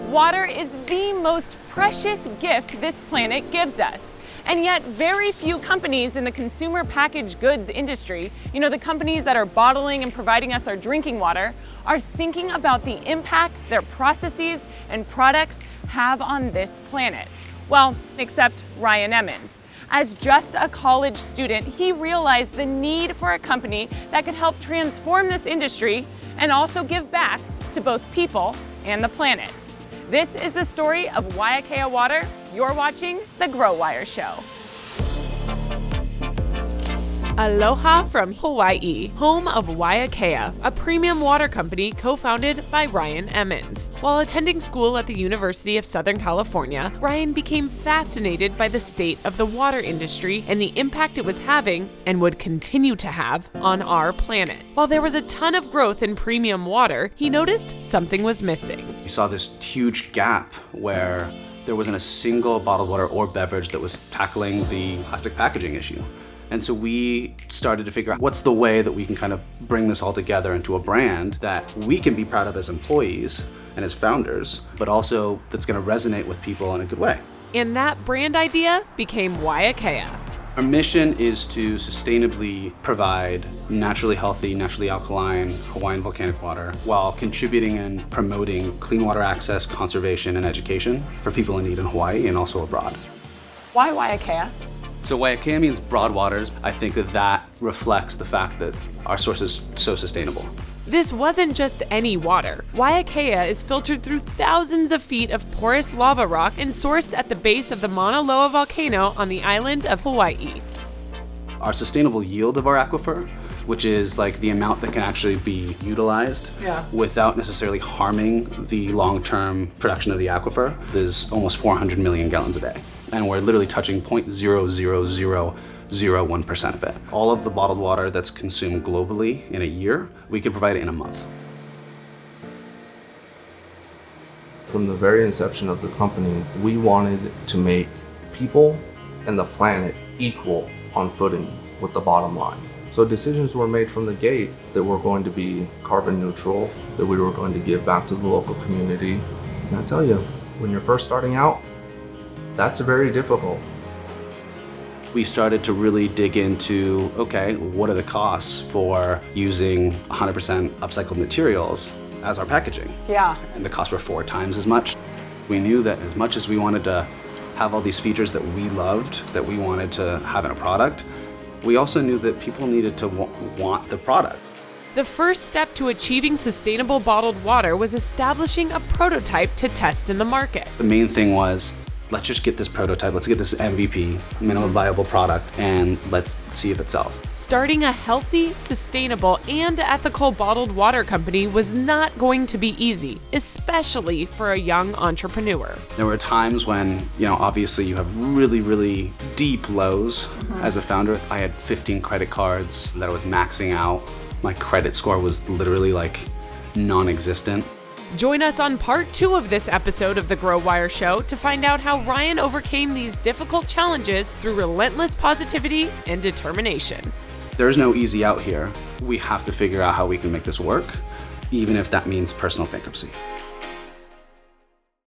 Water is the most precious gift this planet gives us. And yet very few companies in the consumer packaged goods industry, the companies that are bottling and providing us our drinking water, are thinking about the impact their processes and products have on this planet. Well, except Ryan Emmons. As just a college student, he realized the need for a company that could help transform this industry and also give back to both people and the planet. This is the story of Waiakea Water. You're watching The Grow Wire Show. Aloha from Hawaii, home of Waiakea, a premium water company co-founded by Ryan Emmons. While attending school at the University of Southern California, Ryan became fascinated by the state of the water industry and the impact it was having and would continue to have on our planet. While there was a ton of growth in premium water, he noticed something was missing. We saw this huge gap where there wasn't a single bottled water or beverage that was tackling the plastic packaging issue. And so we started to figure out what's the way that we can kind of bring this all together into a brand that we can be proud of as employees and as founders, but also that's going to resonate with people in a good way. And that brand idea became Waiakea. Our mission is to sustainably provide naturally healthy, naturally alkaline Hawaiian volcanic water while contributing and promoting clean water access, conservation, and education for people in need in Hawaii and also abroad. Why Waiakea? So Waiakea means broad waters. I think that reflects the fact that our source is so sustainable. This wasn't just any water. Waiakea is filtered through thousands of feet of porous lava rock and sourced at the base of the Mauna Loa volcano on the island of Hawaii. Our sustainable yield of our aquifer, which is like the amount that can actually be utilized without necessarily harming the long-term production of the aquifer, is almost 400 million gallons a day. And we're literally touching 0.00001% of it. All of the bottled water that's consumed globally in a year, we could provide it in a month. From the very inception of the company, we wanted to make people and the planet equal on footing with the bottom line. So decisions were made from the gate that we're going to be carbon neutral, that we were going to give back to the local community. And I tell you, when you're first starting out, that's very difficult. We started to really dig into, okay, what are the costs for using 100% upcycled materials as our packaging? Yeah. And the costs were 4 times as much. We knew that as much as we wanted to have all these features that we loved, that we wanted to have in a product, we also knew that people needed to want the product. The first step to achieving sustainable bottled water was establishing a prototype to test in the market. The main thing was, let's just get this prototype, let's get this MVP, minimum viable product, and let's see if it sells. Starting a healthy, sustainable, and ethical bottled water company was not going to be easy, especially for a young entrepreneur. There were times when, obviously you have really, really deep lows as a founder. I had 15 credit cards that I was maxing out. My credit score was literally like non-existent. Join us on part 2 of this episode of The Grow Wire Show to find out how Ryan overcame these difficult challenges through relentless positivity and determination. There's no easy out here. We have to figure out how we can make this work, even if that means personal bankruptcy.